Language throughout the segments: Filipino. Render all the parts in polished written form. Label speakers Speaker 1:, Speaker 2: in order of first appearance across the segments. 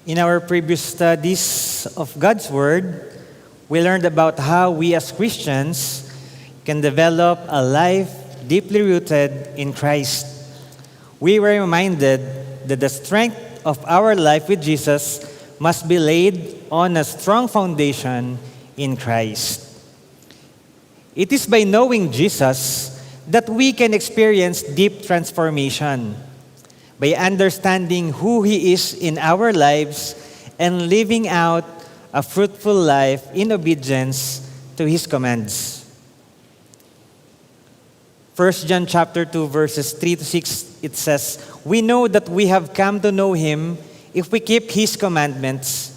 Speaker 1: In our previous studies of God's Word, we learned about how we as Christians can develop a life deeply rooted in Christ. We were reminded that the strength of our life with Jesus must be laid on a strong foundation in Christ. It is by knowing Jesus that we can experience deep transformation. By understanding who He is in our lives and living out a fruitful life in obedience to His commands. 1 John chapter 2 verses 3 to 6, it says, "We know that we have come to know Him if we keep His commandments.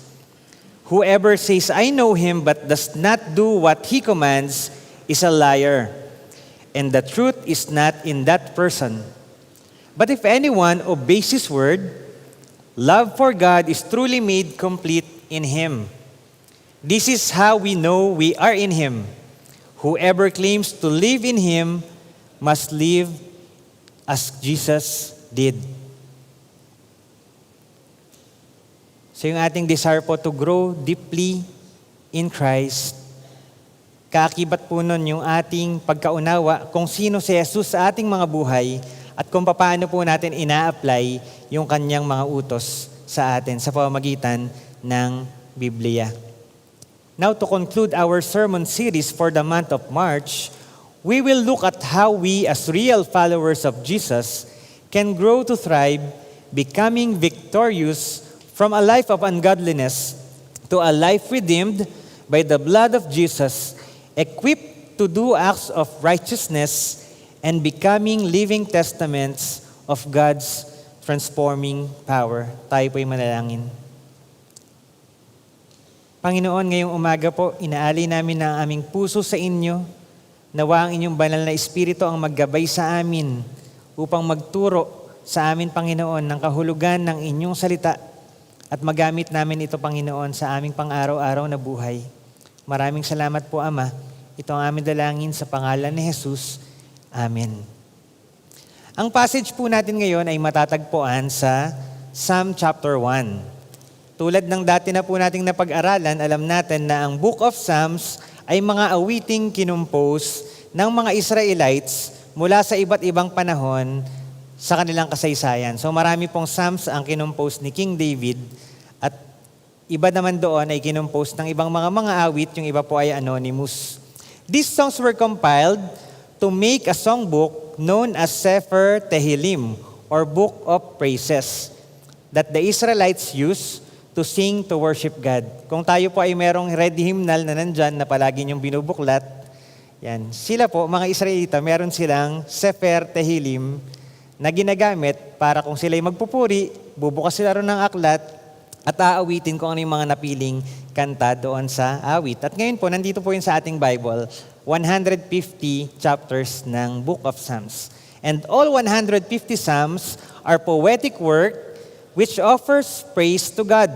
Speaker 1: Whoever says, 'I know Him,' but does not do what He commands is a liar, and the truth is not in that person. But if anyone obeys His word, love for God is truly made complete in him. This is how we know we are in Him. Whoever claims to live in Him must live as Jesus did." So yung ating desire po to grow deeply in Christ, kaakibat po nun yung ating pagkaunawa kung sino si Jesus sa ating mga buhay at kung paano po natin ina-apply yung kanyang mga utos sa atin sa pamamagitan ng Biblia. Now, to conclude our sermon series for the month of March, we will look at how we as real followers of Jesus can grow to thrive, becoming victorious from a life of ungodliness to a life redeemed by the blood of Jesus, equipped to do acts of righteousness and becoming living testaments of God's transforming power. Tayo po'y manalangin. Panginoon, ngayong umaga po, inaali namin ang aming puso sa inyo. Nawa ang inyong banal na Espiritu ang maggabay sa amin upang magturo sa amin, Panginoon, ng kahulugan ng inyong salita at magamit namin ito, Panginoon, sa aming pang-araw-araw na buhay. Maraming salamat po, Ama. Ito ang aming dalangin sa pangalan ni Jesus. Amen. Ang passage po natin ngayon ay matatagpuan sa Psalm chapter 1. Tulad ng dati na po nating napag-aralan, alam natin na ang Book of Psalms ay mga awiting kinumpose ng mga Israelites mula sa iba't ibang panahon sa kanilang kasaysayan. So marami pong Psalms ang kinumpose ni King David at iba naman doon ay kinumpose ng ibang mga awit, yung iba po ay anonymous. These songs were compiled to make a songbook known as Sefer Tehillim, or Book of Praises, that the Israelites used to sing to worship God. Kung tayo po ay merong red hymnal na nandyan na palagi niyong binubuklat, yan, sila po, mga Israelita, meron silang Sefer Tehillim na ginagamit para kung sila'y magpupuri, bubukas sila ron ng aklat at aawitin kung ano yung mga napiling kanta doon sa awit. At ngayon po, nandito po yun sa ating Bible, 150 chapters ng Book of Psalms. And all 150 Psalms are poetic work which offers praise to God.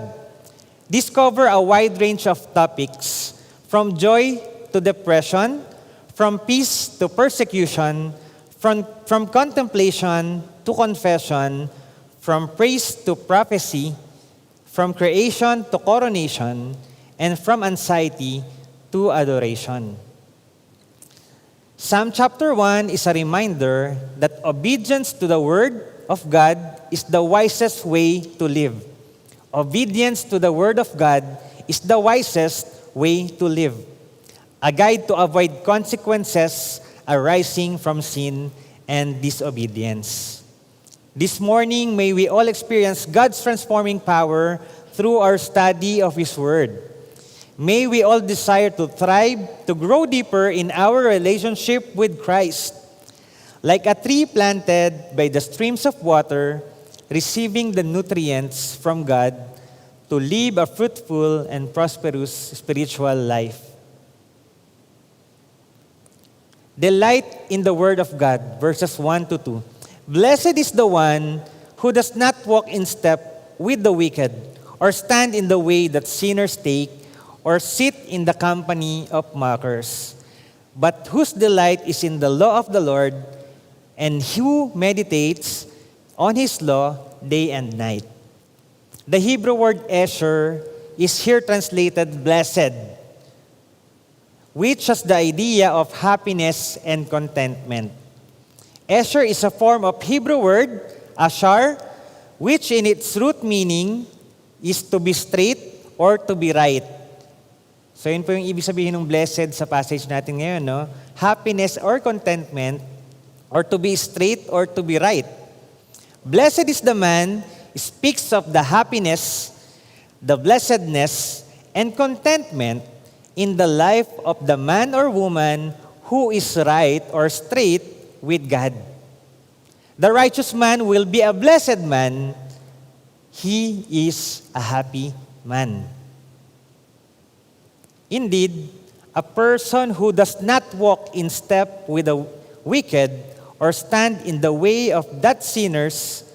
Speaker 1: These cover a wide range of topics, from joy to depression, from peace to persecution, from contemplation to confession, from praise to prophecy, from creation to coronation, and from anxiety to adoration. Psalm chapter 1 is a reminder that obedience to the Word of God is the wisest way to live. Obedience to the Word of God is the wisest way to live. A guide to avoid consequences arising from sin and disobedience. This morning, may we all experience God's transforming power through our study of His Word. May we all desire to thrive, to grow deeper in our relationship with Christ. Like a tree planted by the streams of water, receiving the nutrients from God to live a fruitful and prosperous spiritual life. Delight in the Word of God, verses 1 to 2. Blessed is the one who does not walk in step with the wicked, or stand in the way that sinners take, or sit in the company of mockers, but whose delight is in the law of the Lord, and who meditates on His law day and night. The Hebrew word esher is here translated blessed, which has the idea of happiness and contentment. Esher is a form of Hebrew word, ashar, which in its root meaning is to be straight or to be right. So yun po yung ibig sabihin ng blessed sa passage natin ngayon, no? Happiness or contentment, or to be straight or to be right. Blessed is the man speaks of the happiness, the blessedness, and contentment in the life of the man or woman who is right or straight with God. The righteous man will be a blessed man. He is a happy man. Indeed, a person who does not walk in step with the wicked or stand in the way of that sinners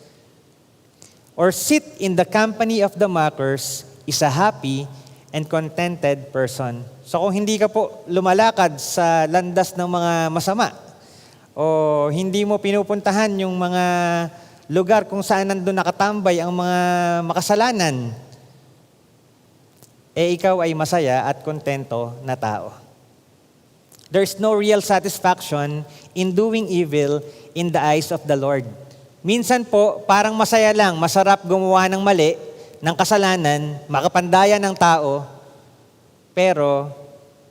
Speaker 1: or sit in the company of the mockers is a happy and contented person. So kung hindi ka po lumalakad sa landas ng mga masama o hindi mo pinupuntahan yung mga lugar kung saan nandun nakatambay ang mga makasalanan, ikaw ay masaya at kontento na tao. There's no real satisfaction in doing evil in the eyes of the Lord. Minsan po, parang masaya lang, masarap gumawa ng mali, ng kasalanan, makapandaya ng tao, pero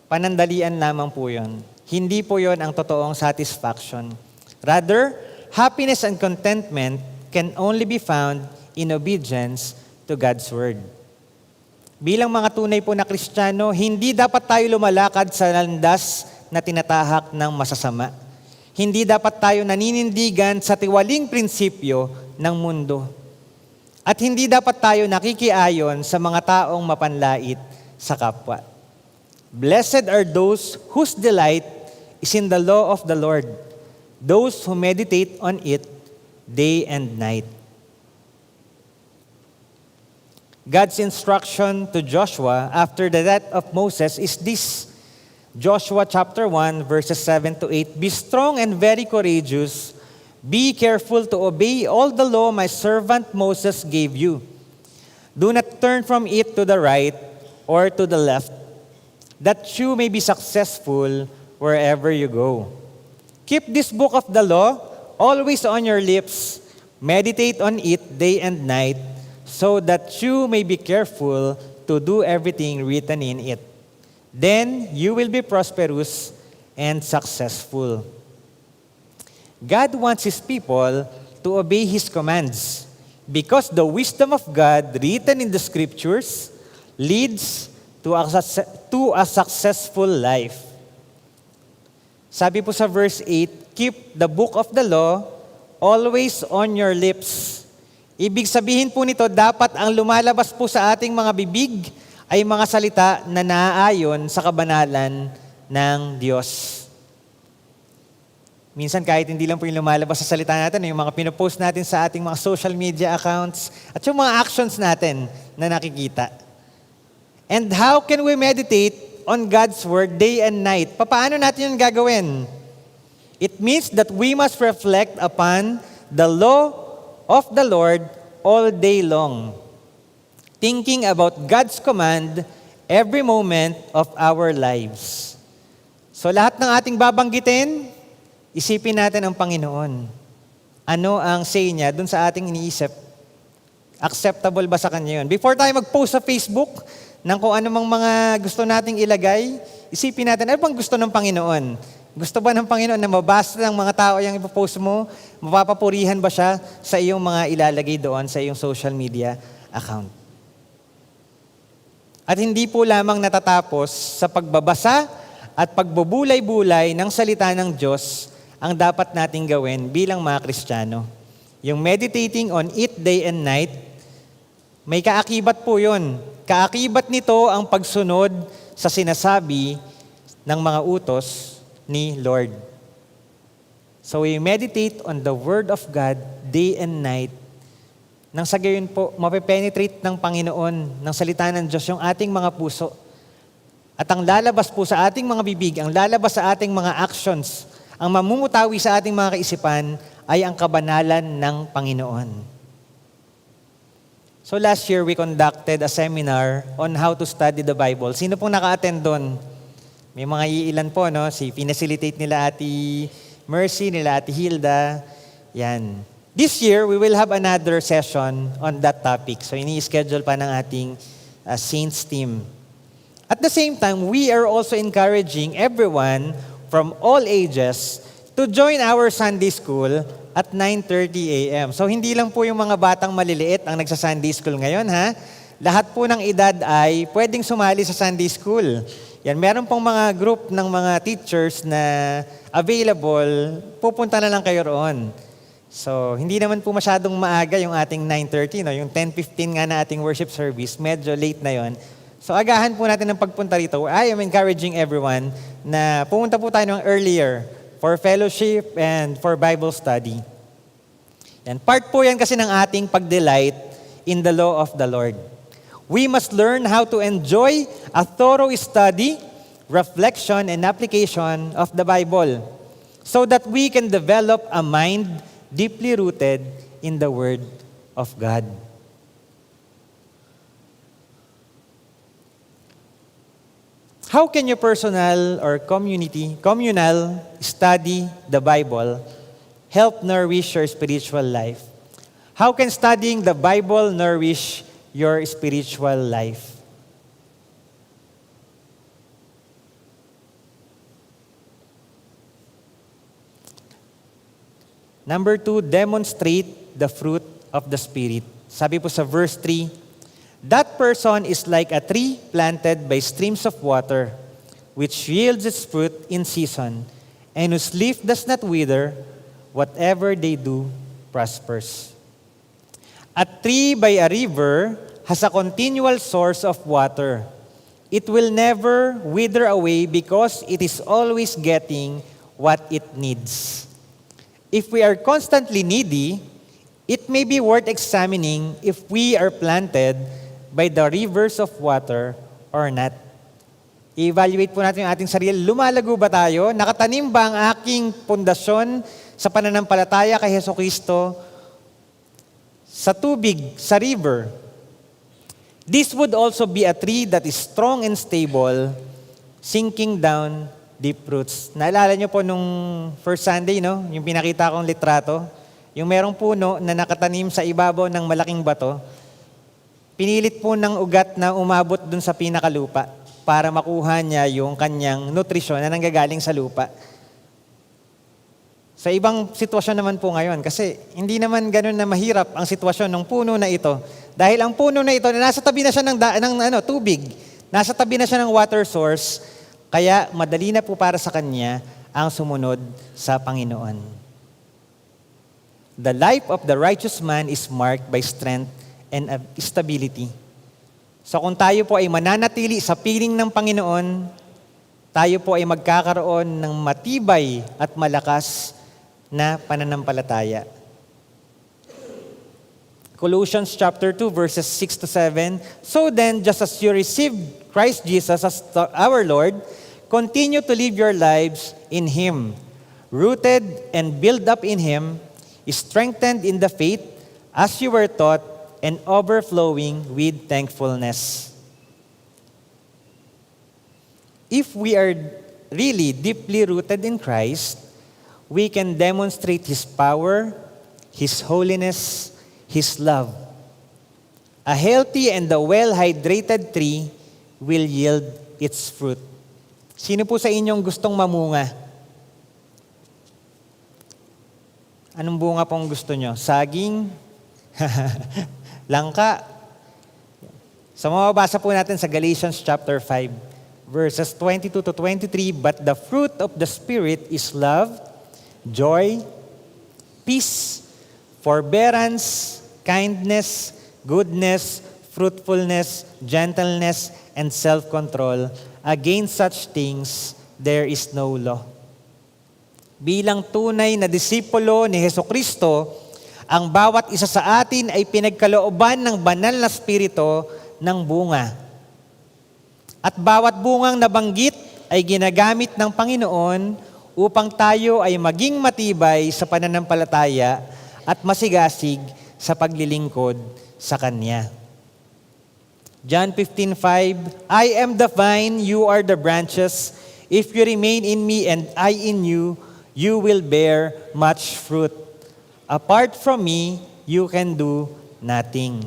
Speaker 1: panandalian lamang po yun. Hindi po yun ang totoong satisfaction. Rather, happiness and contentment can only be found in obedience to God's Word. Bilang mga tunay po na Kristiyano, hindi dapat tayo lumalakad sa landas na tinatahak ng masasama. Hindi dapat tayo naninindigan sa tiwaling prinsipyo ng mundo. At hindi dapat tayo nakikiayon sa mga taong mapanlait sa kapwa. Blessed are those whose delight is in the law of the Lord, those who meditate on it day and night. God's instruction to Joshua after the death of Moses is this. Joshua chapter 1, verses 7 to 8, Be strong and very courageous. Be careful to obey all the law my servant Moses gave you. Do not turn from it to the right or to the left, that you may be successful wherever you go. Keep this book of the law always on your lips. Meditate on it day and night, so that you may be careful to do everything written in it. Then you will be prosperous and successful. God wants His people to obey His commands because the wisdom of God written in the Scriptures leads to a successful life. Sabi po sa verse 8, keep the book of the law always on your lips. Ibig sabihin po nito, dapat ang lumalabas po sa ating mga bibig ay mga salita na naaayon sa kabanalan ng Diyos. Minsan kahit hindi lang po yung lumalabas sa salita natin, yung mga pinopost natin sa ating mga social media accounts at yung mga actions natin na nakikita. And how can we meditate on God's Word day and night? Paano natin yun gagawin? It means that we must reflect upon the law of the Lord all day long, thinking about God's command every moment of our lives. So lahat ng ating babanggitin, isipin natin ang Panginoon. Ano ang say niya dun sa ating iniisip? Acceptable ba sa Kanya yun? Before tayo mag-post sa Facebook ng kung anumang mga gusto nating ilagay, isipin natin, ano bang gusto ng Panginoon? Gusto ba ng Panginoon na mabasa ng mga tao yung ipopost mo? Mapapapurihan ba siya sa iyong mga ilalagay doon sa iyong social media account? At hindi po lamang natatapos sa pagbabasa at pagbubulay-bulay ng salita ng Diyos ang dapat nating gawin bilang mga Kristiyano. Yung meditating on it day and night, may kaakibat po yun. Kaakibat nito ang pagsunod sa sinasabi ng mga utos ni Lord. So we meditate on the Word of God day and night. Nang sa gayon po, mapepenetrate ng Panginoon, ng salita ng Diyos, yung ating mga puso. At ang lalabas po sa ating mga bibig, ang lalabas sa ating mga actions, ang mamumutawi sa ating mga kaisipan, ay ang kabanalan ng Panginoon. So last year, we conducted a seminar on how to study the Bible. Sino pong naka-attend doon? May mga iilan po, no? Pinacilitate nila Ate Mercy, nila Ate Hilda. Yan. This year, we will have another session on that topic. So ini-schedule pa ng ating Saints team. At the same time, we are also encouraging everyone from all ages to join our Sunday school at 9:30 a.m. So hindi lang po yung mga batang maliliit ang nagsa-Sunday school ngayon, ha? Lahat po ng edad ay pwedeng sumali sa Sunday school. Yan, meron pong mga group ng mga teachers na available, pupunta na lang kayo roon. So, hindi naman po masyadong maaga yung ating 9:30, no? Yung 10:15 nga na ating worship service, medyo late na yon. So, agahan po natin ng pagpunta rito. I am encouraging everyone na pumunta po tayo ng earlier for fellowship and for Bible study. And part po yan kasi ng ating pag-delight in the law of the Lord. We must learn how to enjoy a thorough study, reflection, and application of the Bible so that we can develop a mind deeply rooted in the Word of God. How can your personal or communal study the Bible help nourish your spiritual life? How can studying the Bible nourish your spiritual life? Number 2, demonstrate the fruit of the Spirit. Sabi po sa verse 3, that person is like a tree planted by streams of water, which yields its fruit in season, and whose leaf does not wither. Whatever they do prospers. A tree by a river has a continual source of water. It will never wither away because it is always getting what it needs. If we are constantly needy, it may be worth examining if we are planted by the rivers of water or not. I-evaluate po natin yung ating sarili. Lumalago ba tayo? Nakatanim ba ang aking pundasyon sa pananampalataya kay Jesucristo sa tubig, sa river? This would also be a tree that is strong and stable, sinking down deep roots. Naalala niyo po nung first Sunday, no? Yung pinakita kong litrato, yung merong puno na nakatanim sa ibabaw ng malaking bato, pinilit po ng ugat na umabot dun sa pinakalupa para makuha niya yung kanyang nutrisyon na nanggagaling sa lupa. Sa ibang sitwasyon naman po ngayon, kasi hindi naman ganun na mahirap ang sitwasyon ng puno na ito. Dahil ang puno na ito, nasa tabi na siya ng tubig, nasa tabi na siya ng water source, kaya madali na po para sa kanya ang sumunod sa Panginoon. The life of the righteous man is marked by strength and stability. So kung tayo po ay mananatili sa piling ng Panginoon, tayo po ay magkakaroon ng matibay at malakas na pananampalataya. Colossians chapter 2 verses 6 to 7, so then, just as you received Christ Jesus as our Lord, continue to live your lives in Him, rooted and built up in Him, strengthened in the faith as you were taught, and overflowing with thankfulness. If we are really deeply rooted in Christ, we can demonstrate His power, His holiness, His love. A healthy and a well-hydrated tree will yield its fruit. Sino po sa inyong gustong mamunga? Anong bunga pong gusto nyo? Saging? Langka? So mababasa po natin sa Galatians chapter 5, verses 22 to 23, but the fruit of the Spirit is love, joy, peace, forbearance, kindness, goodness, fruitfulness, gentleness, and self-control. Against such things, there is no law. Bilang tunay na disipulo ni Jesucristo, ang bawat isa sa atin ay pinagkalooban ng banal na spirito ng bunga. At bawat bungang nabanggit ay ginagamit ng Panginoon upang tayo ay maging matibay sa pananampalataya at masigasig sa paglilingkod sa Kanya. John 15:5, I am the vine, you are the branches. If you remain in me and I in you, you will bear much fruit. Apart from me, you can do nothing.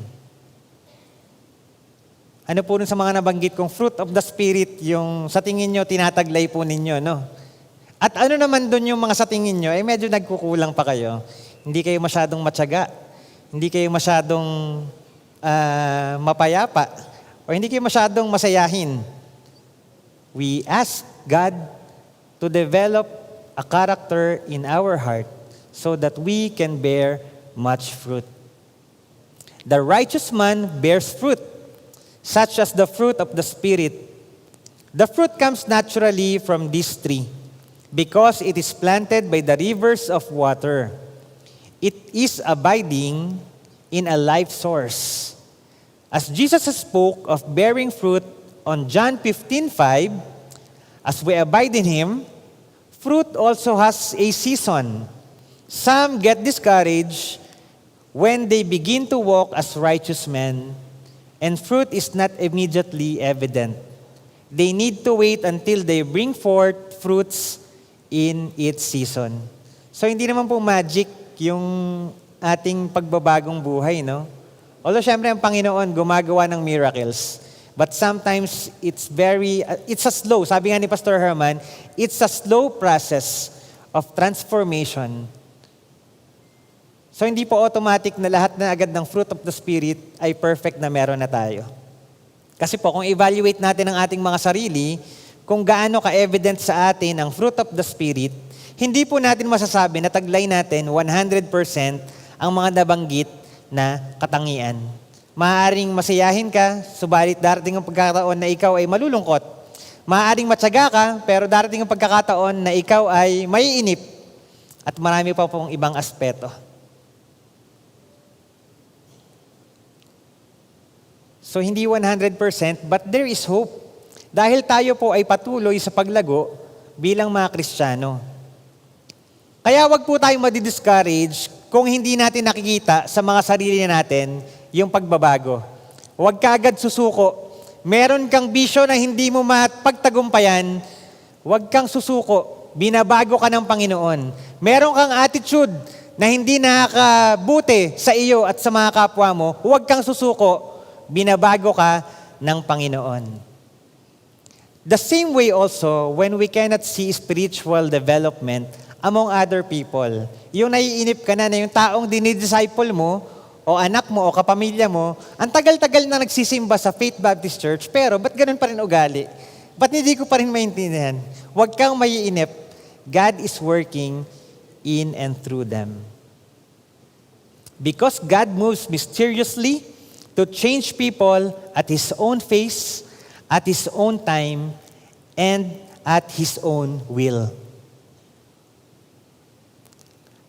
Speaker 1: Ano po sa mga nabanggit kong fruit of the Spirit, yung sa tingin nyo, tinataglay po ninyo, no? At ano naman doon yung mga sa tingin nyo, medyo nagkukulang pa kayo. Hindi kayo masyadong matyaga. Hindi kayo masyadong mapayapa. O hindi kayo masyadong masayahin. We ask God to develop a character in our heart so that we can bear much fruit. The righteous man bears fruit, such as the fruit of the Spirit. The fruit comes naturally from this tree, because it is planted by the rivers of water. It is abiding in a life source. As Jesus spoke of bearing fruit on John 15:5, as we abide in Him, fruit also has a season. Some get discouraged when they begin to walk as righteous men, and fruit is not immediately evident. They need to wait until they bring forth fruits in its season. So hindi naman po magic yung ating pagbabagong buhay, no? Although syempre ang Panginoon gumagawa ng miracles, but sometimes it's a slow, sabi nga ni Pastor Herman, it's a slow process of transformation. So hindi po automatic na lahat na agad ng fruit of the Spirit ay perfect na meron na tayo. Kasi po kung evaluate natin ang ating mga sarili, kung gaano ka-evident sa atin ang fruit of the Spirit, hindi po natin masasabi na taglay natin 100% ang mga nabanggit na katangian. Maaaring masayahin ka, subalit darating ang pagkakataon na ikaw ay malulungkot. Maaaring matyaga ka, pero darating ang pagkakataon na ikaw ay maiinip. At marami pa pong ibang aspeto. So hindi 100%, but there is hope. Dahil tayo po ay patuloy sa paglago bilang mga Kristiyano. Kaya wag po tayong madi-discourage kung hindi natin nakikita sa mga sarili natin yung pagbabago. Huwag ka agad susuko. Meron kang bisyo na hindi mo mapagtagumpayan, huwag kang susuko. Binabago ka ng Panginoon. Meron kang attitude na hindi nakakabuti sa iyo at sa mga kapwa mo, huwag kang susuko. Binabago ka ng Panginoon. The same way also, when we cannot see spiritual development among other people, yung naiinip ka na yung taong dinidisciple mo, o anak mo, o kapamilya mo, ang tagal-tagal na nagsisimba sa Faith Baptist Church, pero ba't ganun pa rin ugali? Ba't hindi ko pa rin maintindihan? Huwag kang maiinip. God is working in and through them. Because God moves mysteriously to change people at His own pace, at His own time, and at His own will.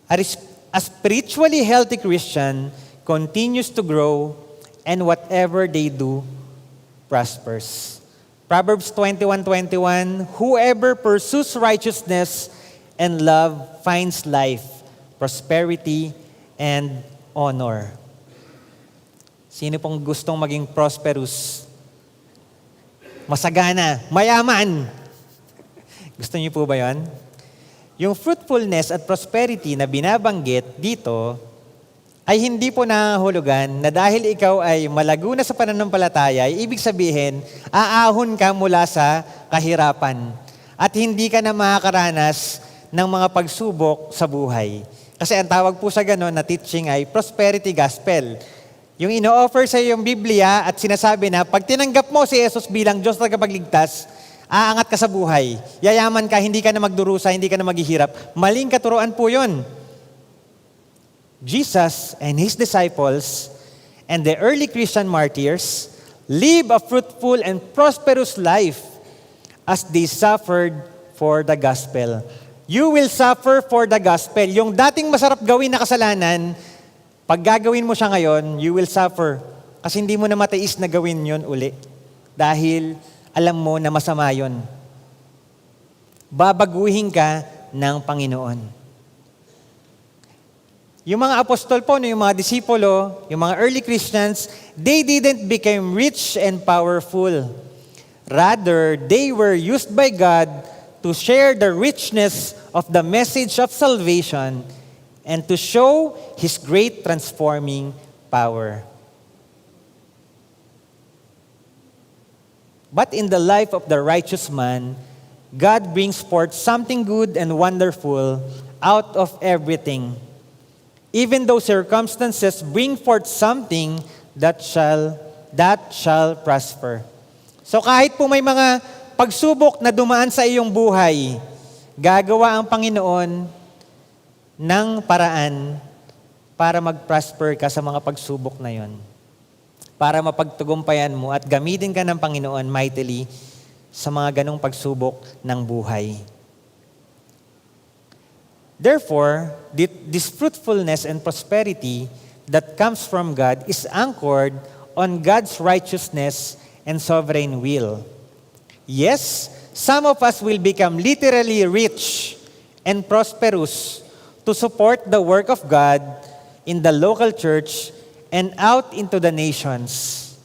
Speaker 1: A spiritually healthy Christian continues to grow, and whatever they do prospers. Proverbs 21:21, whoever pursues righteousness and love finds life, prosperity, and honor. Sino pong gustong maging prosperous? Masagana, mayaman. Gusto niyo po ba yan? Yung fruitfulness at prosperity na binabanggit dito ay hindi po nangangahulugan na dahil ikaw ay malago na sa pananampalataya, ibig sabihin, aahon ka mula sa kahirapan at hindi ka na makakaranas ng mga pagsubok sa buhay. Kasi ang tawag po sa gano'n na teaching ay prosperity gospel. Yung ino-offer sa iyo yung Biblia at sinasabi na pag tinanggap mo si Jesus bilang Diyos na tagapagligtas, aangat ka sa buhay. Yayaman ka, hindi ka na magdurusa, hindi ka na maghihirap. Maling katuruan po yun. Jesus and His disciples and the early Christian martyrs live a fruitful and prosperous life as they suffered for the gospel. You will suffer for the gospel. Yung dating masarap gawin na kasalanan, pag gagawin mo siya ngayon, you will suffer. Kasi hindi mo na matiis na gawin yun uli. Dahil alam mo na masama yun. Babaguhin ka ng Panginoon. Yung mga apostol po, yung mga disipulo, yung mga early Christians, they didn't become rich and powerful. Rather, they were used by God to share the richness of the message of salvation and to show His great transforming power. But in the life of the righteous man, God brings forth something good and wonderful out of everything. Even though circumstances bring forth something that shall prosper. So kahit po may mga pagsubok na dumaan sa iyong buhay, gagawa ang Panginoon ng paraan para mag-prosper ka sa mga pagsubok na yon. Para mapagtagumpayan mo at gamitin ka ng Panginoon mightily sa mga ganong pagsubok ng buhay. Therefore, this fruitfulness and prosperity that comes from God is anchored on God's righteousness and sovereign will. Yes, some of us will become literally rich and prosperous to support the work of God in the local church and out into the nations.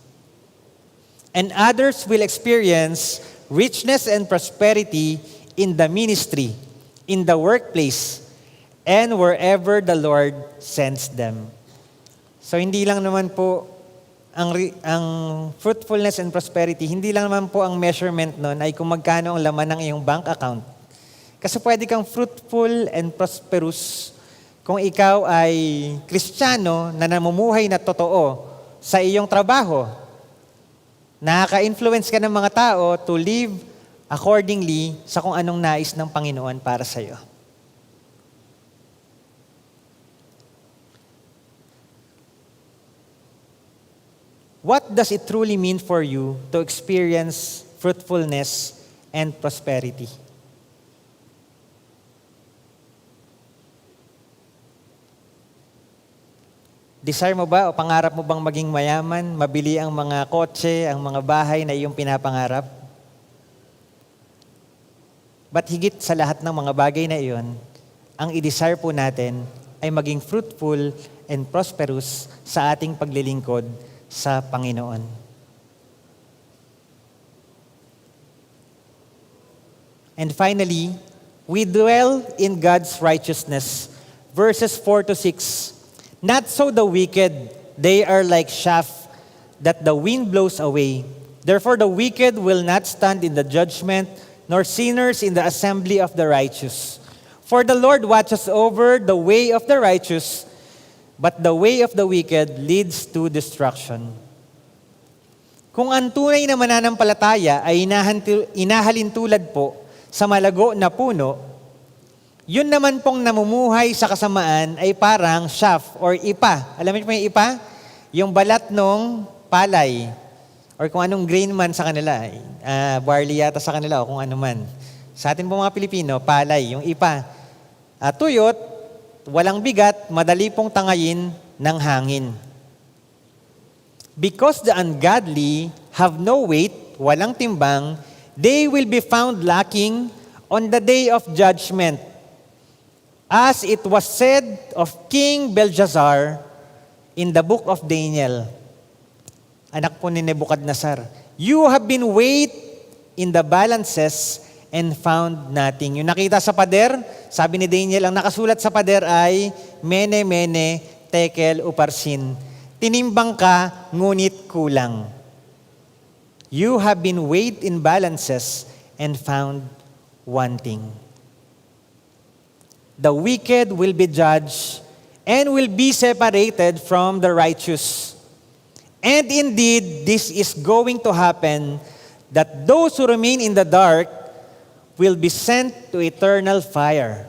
Speaker 1: And others will experience richness and prosperity in the ministry, in the workplace, and wherever the Lord sends them. So hindi lang naman po ang fruitfulness and prosperity, hindi lang naman po ang measurement nun ay kung magkano ang laman ng iyong bank account. Kasi pwede kang fruitful and prosperous kung ikaw ay Kristiyano na namumuhay na totoo sa iyong trabaho. Nakaka-influence ka ng mga tao to live accordingly sa kung anong nais ng Panginoon para sa iyo. What does it truly mean for you to experience fruitfulness and prosperity? Desire mo ba o pangarap mo bang maging mayaman, mabili ang mga kotse, ang mga bahay na iyong pinapangarap? But higit sa lahat ng mga bagay na iyon, ang i-desire po natin ay maging fruitful and prosperous sa ating paglilingkod sa Panginoon. And finally, we dwell in God's righteousness. Verses 4 to 6. Not so the wicked, they are like chaff that the wind blows away. Therefore the wicked will not stand in the judgment, nor sinners in the assembly of the righteous. For the Lord watches over the way of the righteous, but the way of the wicked leads to destruction. Kung ang tunay na mananampalataya ay inahalintulad po sa malago na puno, yun naman pong namumuhay sa kasamaan ay parang chaff or ipa. Alam niyo po yung ipa? Yung balat ng palay or kung anong grain man sa kanila. Barley yata sa kanila o kung ano man. Sa atin po mga Pilipino, palay, yung ipa. Tuyot, walang bigat, madali pong tangayin ng hangin. Because the ungodly have no weight, walang timbang, they will be found lacking on the day of judgment. As it was said of King Belshazzar in the book of Daniel, anak po ni Nebuchadnezzar, you have been weighed in the balances and found nothing. Yung nakita sa pader, sabi ni Daniel, ang nakasulat sa pader ay mene, mene, tekel, uparsin. Tinimbang ka, ngunit kulang. You have been weighed in balances and found wanting. The wicked will be judged and will be separated from the righteous. And indeed, this is going to happen, that those who remain in the dark will be sent to eternal fire.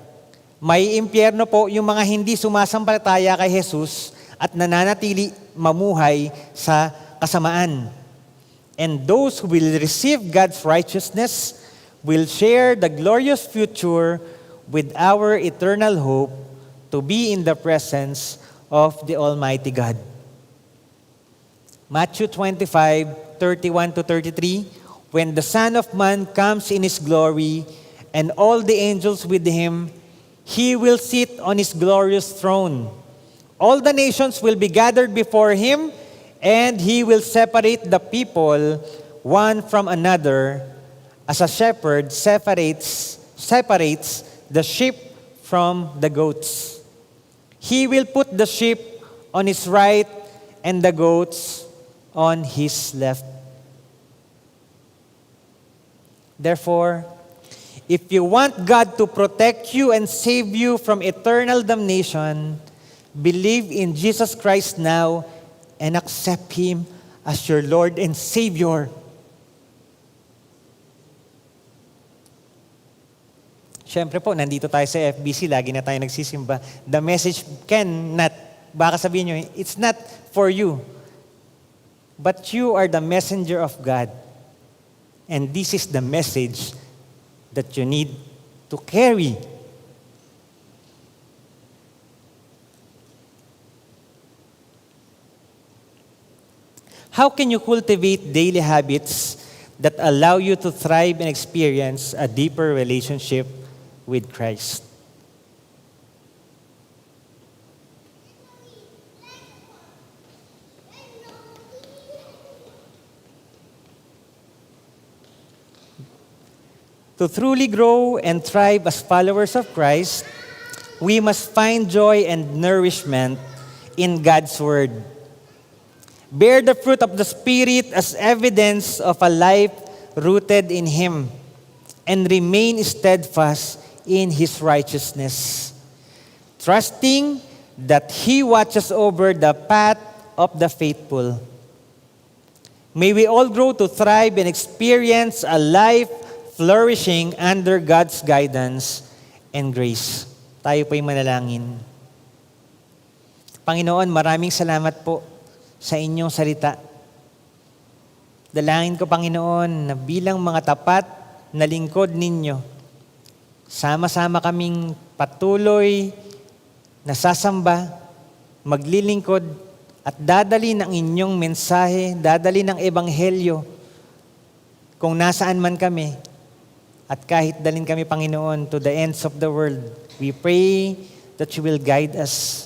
Speaker 1: May impyerno po yung mga hindi sumasampalataya kay Jesus at nananatili mamuhay sa kasamaan. And those who will receive God's righteousness will share the glorious future with our eternal hope to be in the presence of the Almighty God. Matthew 25:31-33, when the Son of Man comes in His glory and all the angels with Him, He will sit on His glorious throne. All the nations will be gathered before him, and he will separate the people one from another, as a shepherd separates the sheep from the goats. He will put the sheep on his right and the goats on his left. Therefore, if you want God to protect you and save you from eternal damnation, believe in Jesus Christ now and accept Him as your Lord and Savior. Siyempre po, nandito tayo sa FBC, lagi na tayo nagsisimba. The message baka sabihin nyo, it's not for you. But you are the messenger of God. And this is the message that you need to carry. How can you cultivate daily habits that allow you to thrive and experience a deeper relationship with Christ? To truly grow and thrive as followers of Christ, we must find joy and nourishment in God's Word. Bear the fruit of the Spirit as evidence of a life rooted in Him, and remain steadfast in His righteousness, trusting that He watches over the path of the faithful. May we all grow to thrive and experience a life flourishing under God's guidance and grace. Tayo po'y manalangin. Panginoon, maraming salamat po sa inyong salita. Dalangin ko, Panginoon, na bilang mga tapat na lingkod ninyo, sama-sama kaming patuloy na sasamba, maglilingkod, at dadali ng inyong mensahe, dadali ng ebanghelyo kung nasaan man kami. At kahit dalhin kami, Panginoon, to the ends of the world, we pray that you will guide us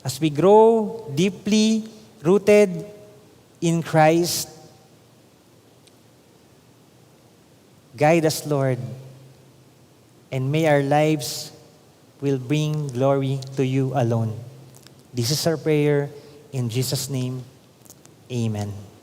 Speaker 1: as we grow deeply rooted in Christ. Guide us, Lord, and may our lives will bring glory to you alone. This is our prayer in Jesus' name. Amen.